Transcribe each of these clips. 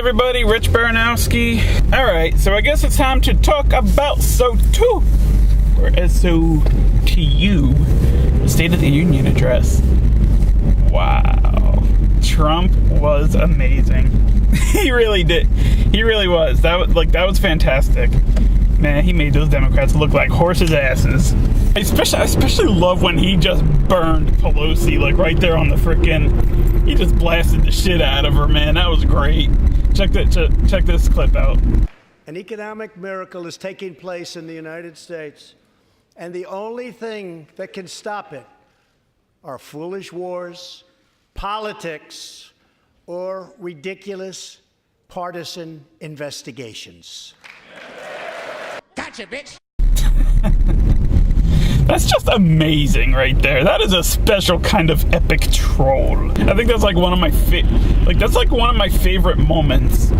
everybody, Rich Baranowski. Alright, so I guess it's time to talk about SOTU, or SOTU, the State of the Union Address. Wow. Trump was amazing. He really did. He really was. That was fantastic. Man, he made those Democrats look like horses' asses. I especially love when he just burned Pelosi, like right there on the frickin'. He just blasted the shit out of her, man. That was great. Check this clip out. An economic miracle is taking place in the United States, and the only thing that can stop it are foolish wars, politics, or ridiculous partisan investigations. Gotcha, bitch. That's just amazing right there. That is a special kind of epic troll. I think that's like one of my favorite moments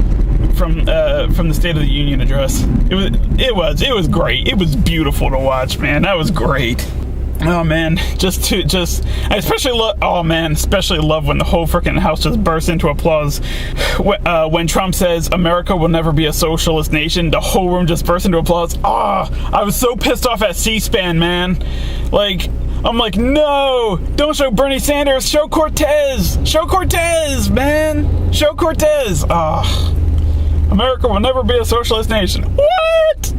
from the State of the Union address. It was great. It was beautiful to watch, man. That was great. Oh man, I especially love when the whole freaking house just bursts into applause when Trump says America will never be a socialist nation. The whole room just bursts into applause. I was so pissed off at C-SPAN, man. I'm like, no, don't show Bernie Sanders, show Cortez, man, show Cortez. America will never be a socialist nation. What?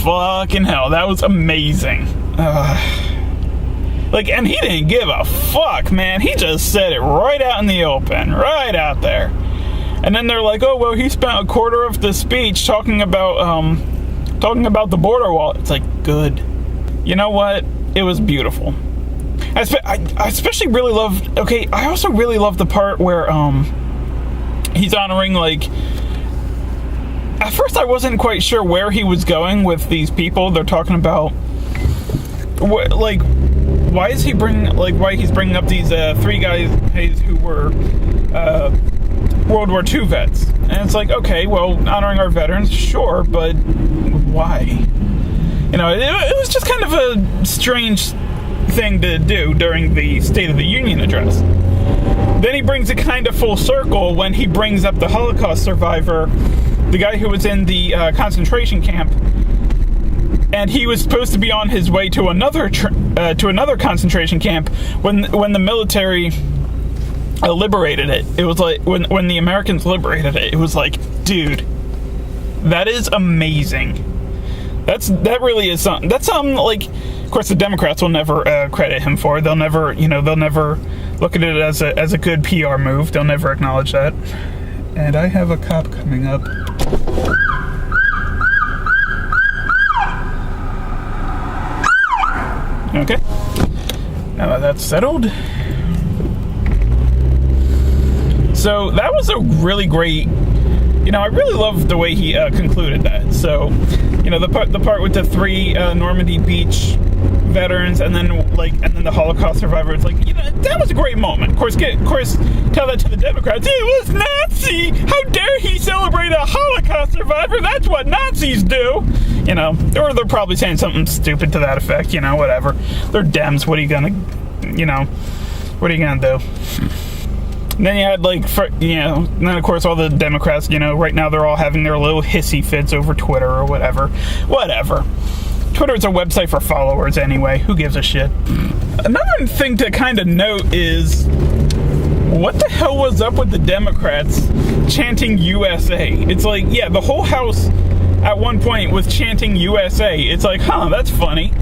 Fucking hell, that was amazing. And he didn't give a fuck, man. He just said it right out in the open, right out there. And then they're like, oh, well, he spent a quarter of the speech talking about the border wall. It's like, good. You know what? It was beautiful. I especially really loved, I also really loved the part where he's honoring, at first I wasn't quite sure where he was going with these people. They're talking about why he's bringing up these three guys who were World War II vets. And it's like, okay, well, honoring our veterans, sure, but why? You know, it was just kind of a strange thing to do during the State of the Union address. Then he brings it kind of full circle when he brings up the Holocaust survivor, the guy who was in the concentration camp, and he was supposed to be on his way to another concentration camp when the military liberated it. It was like when the Americans liberated it. It was like, dude, that is amazing. That really is something. That's something of course, the Democrats will never credit him for. They'll never look at it as a good PR move. They'll never acknowledge that. And I have a cop coming up. Okay. Now that that's settled. So that was a really great. I really loved the way he concluded that. So, the part with the three Normandy Beach veterans, and then the Holocaust survivor. It's that was a great moment. Of course, tell that to the Democrats. He was Nazi. How dare he celebrate a Holocaust survivor? That's what Nazis do. Or they're probably saying something stupid to that effect. Whatever. They're Dems. What are you gonna do? And then you had and then of course all the Democrats, right now they're all having their little hissy fits over Twitter or whatever. Twitter is a website for followers anyway. Who gives a shit? Another thing to kind of note is, what the hell was up with the Democrats chanting USA? It's the whole House at one point was chanting USA. It's that's funny.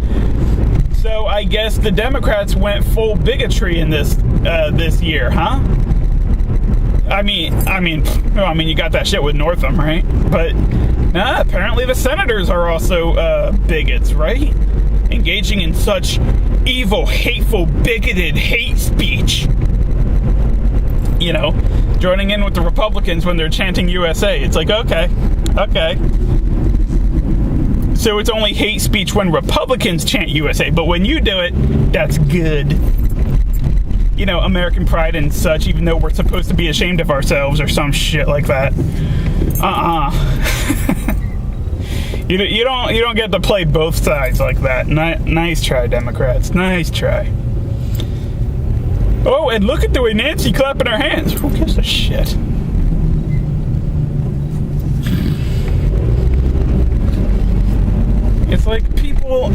So I guess the Democrats went full bigotry in this year, huh? I mean, you got that shit with Northam, right? But apparently the senators are also bigots, right? Engaging in such evil, hateful, bigoted hate speech. Joining in with the Republicans when they're chanting USA. It's okay. So it's only hate speech when Republicans chant USA, but when you do it, that's good. American pride and such, even though we're supposed to be ashamed of ourselves or some shit like that. You don't get to play both sides like that. Nice try, Democrats. Nice try. Oh, and look at the way Nancy clapping her hands. Who gives a shit? It's like people...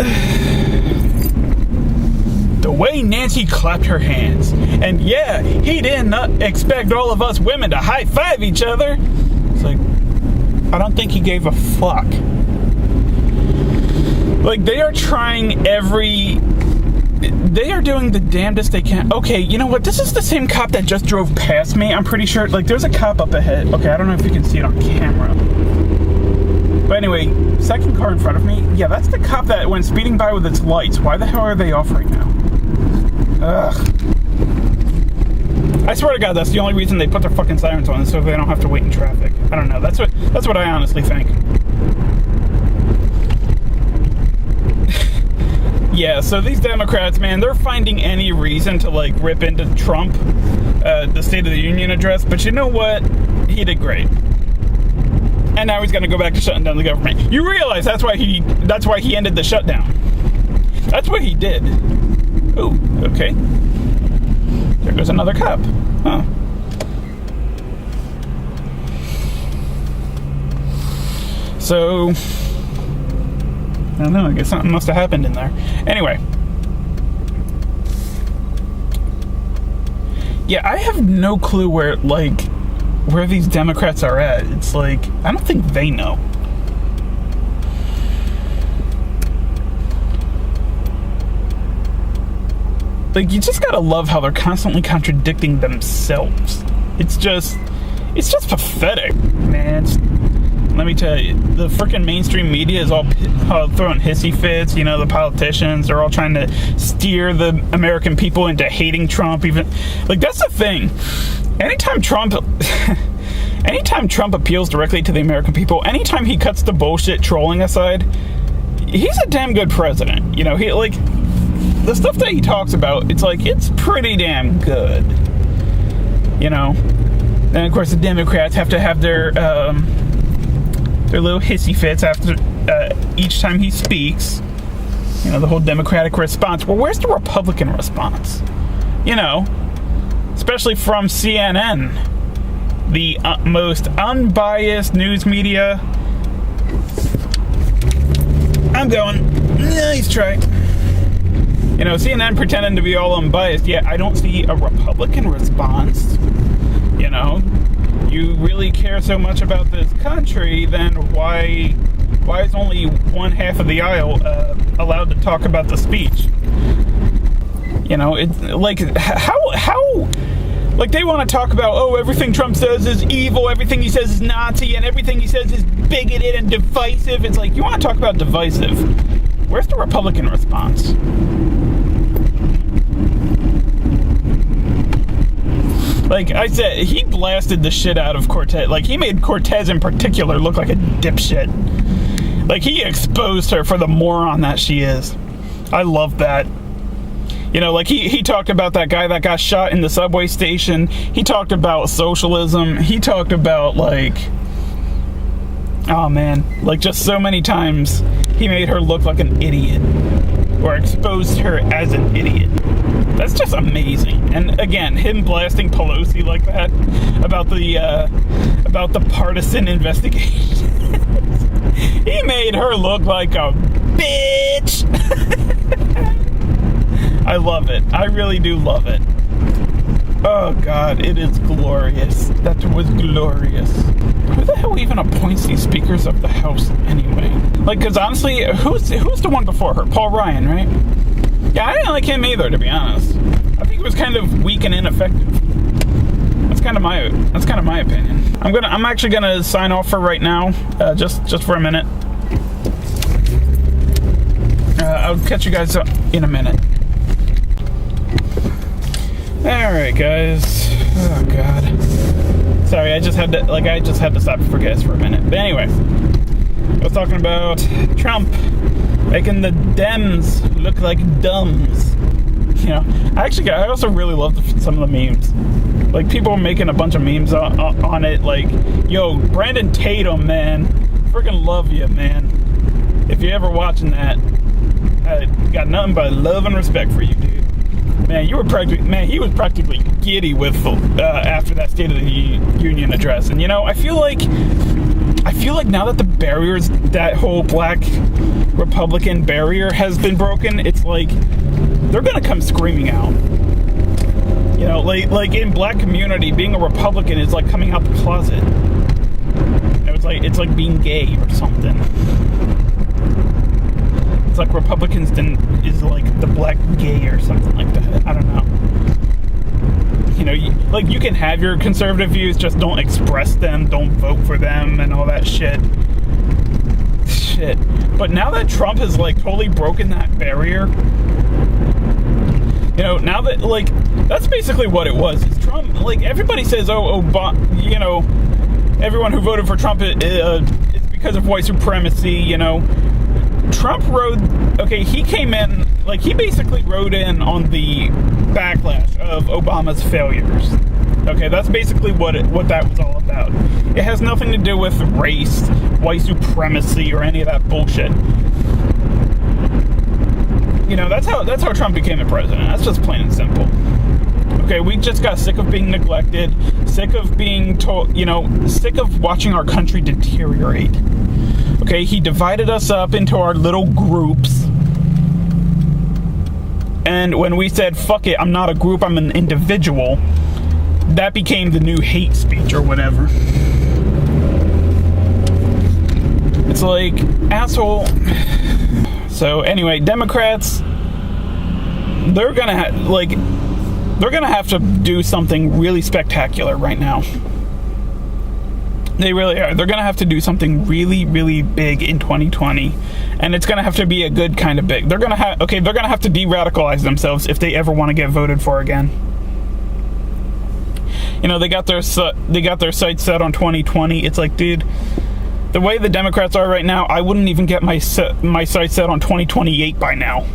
The way Nancy clapped her hands. And yeah, he didn't expect all of us women to high-five each other. It's like, I don't think he gave a fuck. Like, they are trying they are doing the damnedest they can. Okay, you know what? This is the same cop that just drove past me. I'm pretty sure. Like, there's a cop up ahead. Okay, I don't know if you can see it on camera. But anyway, second car in front of me. Yeah, that's the cop that went speeding by with its lights. Why the hell are they off right now? Ugh. I swear to God, that's the only reason they put their fucking sirens on, so they don't have to wait in traffic. I don't know. That's what I honestly think. Yeah, so these Democrats, man, they're finding any reason to, like, rip into Trump, the State of the Union address. But you know what? He did great. And now he's going to go back to shutting down the government. You realize that's why he ended the shutdown. That's what he did. Oh, okay. There goes another cop. Huh. So, I don't know, I guess something must have happened in there. Anyway. Yeah, I have no clue where these Democrats are at. It's like, I don't think they know. Like, you just gotta love how they're constantly contradicting themselves. It's just pathetic, man. Let me tell you, the freaking mainstream media is all throwing hissy fits. You know, the politicians are all trying to steer the American people into hating Trump. Even, like, that's the thing. Anytime Trump appeals directly to the American people, anytime he cuts the bullshit trolling aside, he's a damn good president. You know, he, like, the stuff that he talks about, it's like, it's pretty damn good. You know? And of course the Democrats have to have their little hissy fits after each time he speaks. You know, the whole Democratic response. Well, where's the Republican response? You know, especially from CNN, the most unbiased news media. I'm going, nice try. You know, CNN pretending to be all unbiased, yet I don't see a Republican response. You know, you really care so much about this country, then why is only one half of the aisle allowed to talk about the speech? You know, it's like, how like, they want to talk about, oh, everything Trump says is evil, everything he says is Nazi, and everything he says is bigoted and divisive. It's like, you want to talk about divisive. Where's the Republican response? Like I said, he blasted the shit out of Cortez. Like, he made Cortez in particular look like a dipshit. Like, he exposed her for the moron that she is. I love that. You know, like, he talked about that guy that got shot in the subway station. He talked about socialism. He talked about, like, oh man, like, just so many times he made her look like an idiot, or exposed her as an idiot. That's just amazing. And again, him blasting Pelosi like that about the partisan investigation. He made her look like a bitch. I love it. I really do love it. Oh God, it is glorious. That was glorious. Who the hell even appoints these speakers of the House anyway? Like, because honestly, who's the one before her? Paul Ryan, right? Yeah, I didn't like him either, to be honest. I think he was kind of weak and ineffective. That's kind of my opinion. I'm actually gonna sign off for right now, just for a minute. I'll catch you guys in a minute. All right, guys. Oh God. Sorry, I just had to stop for gas for a minute. But anyway, I was talking about Trump making the Dems look like dumbs. You know, I also really love some of the memes. Like, people making a bunch of memes on it. Like, yo, Brandon Tatum, man, freaking love you, man. If you're ever watching that, I got nothing but love and respect for you, dude. Man, he was practically giddy with after that State of the Union address. And I feel like now that the barriers, that whole black Republican barrier has been broken, it's like they're gonna come screaming out. Like in black community, being a Republican is like coming out the closet. It's like being gay or something. It's like Republicans is like the black gay or something like that. I don't know. You can have your conservative views, just don't express them, don't vote for them, and all that shit. But now that Trump has like totally broken that barrier, now that that's basically what it was. It's Trump. Everybody says, everyone who voted for Trump is because of white supremacy. Trump he came in, he basically rode in on the backlash of Obama's failures. Okay, that's basically what that was all about. It has nothing to do with race, white supremacy, or any of that bullshit. That's how Trump became the president. That's just plain and simple. Okay, we just got sick of being neglected, sick of being told, sick of watching our country deteriorate. Okay, he divided us up into our little groups. And when we said, fuck it, I'm not a group, I'm an individual, that became the new hate speech or whatever. It's like, asshole. So anyway, Democrats, they're gonna have to do something really spectacular right now. They really are. They're going to have to do something really, really big in 2020. And it's going to have to be a good kind of big. They're going to have to de-radicalize themselves if they ever want to get voted for again. They got their sights set on 2020. It's like, dude, the way the Democrats are right now, I wouldn't even get my sights set on 2028 by now.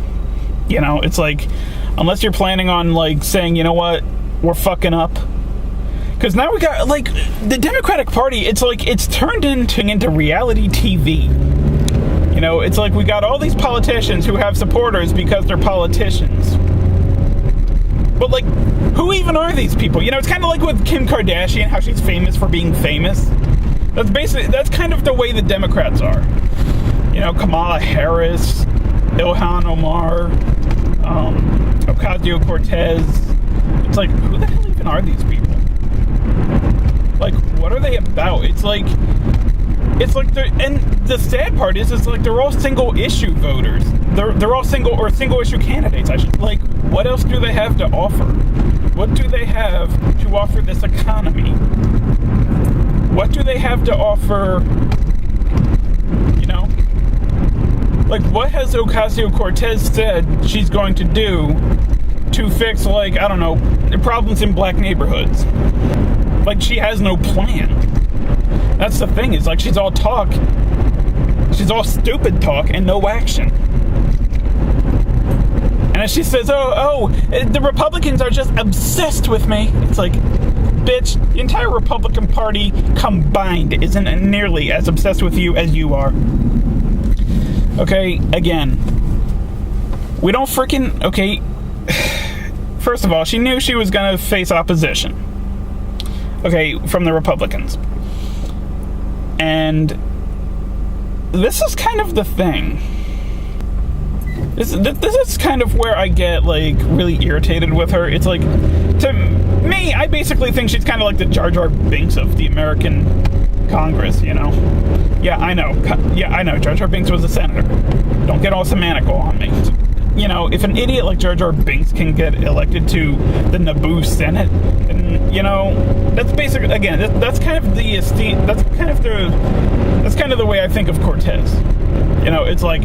It's like, unless you're planning on saying, you know what, we're fucking up. Because now we got, the Democratic Party, it's turned into reality TV. It's like we got all these politicians who have supporters because they're politicians. But, who even are these people? It's kind of like with Kim Kardashian, how she's famous for being famous. That's kind of the way the Democrats are. Kamala Harris, Ilhan Omar, Ocasio-Cortez. It's like, who the hell even are these people? What are they about? It's like and the sad part is they're all single issue voters. They're all single issue candidates. What else do they have to offer? What do they have to offer this economy? What do they have to offer? What has Ocasio-Cortez said she's going to do to fix, the problems in black neighborhoods? She has no plan. That's the thing, is she's all talk. She's all stupid talk and no action. And as she says, the Republicans are just obsessed with me. It's like, bitch, the entire Republican Party combined isn't nearly as obsessed with you as you are. Okay, again, we don't freaking, okay, first of all, she knew she was going to face opposition. Okay, from the Republicans. And this is kind of the thing. This is kind of where I get, really irritated with her. It's like, to me, I basically think she's kind of like the Jar Jar Binks of the American Congress, Yeah, I know. Jar Jar Binks was a senator. Don't get all semantical on me. If an idiot like Jar Jar Binks can get elected to the Naboo Senate, then, that's basically, again, that's kind of the esteem, that's kind of the way I think of Cortez. It's like,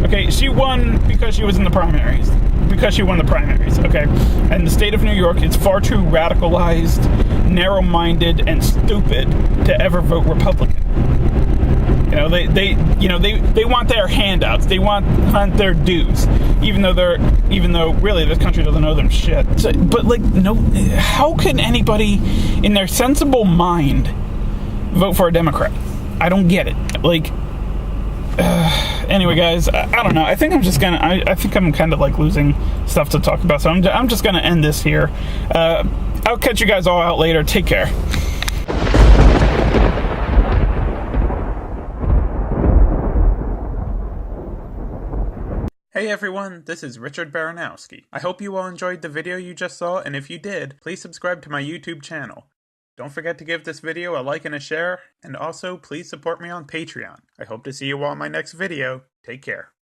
okay, she won because she was in the primaries. Because she won the primaries, okay? And the state of New York is far too radicalized, narrow-minded, and stupid to ever vote Republican. They want their handouts. They want their dues, even though really this country doesn't owe them shit. So, but how can anybody in their sensible mind vote for a Democrat? I don't get it. Anyway, guys, I don't know. I think I'm just gonna. I think I'm kind of like losing stuff to talk about, so I'm just gonna end this here. I'll catch you guys all out later. Take care. Hey everyone, this is Richard Baranowski. I hope you all enjoyed the video you just saw, and if you did, please subscribe to my YouTube channel. Don't forget to give this video a like and a share, and also please support me on Patreon. I hope to see you all in my next video. Take care.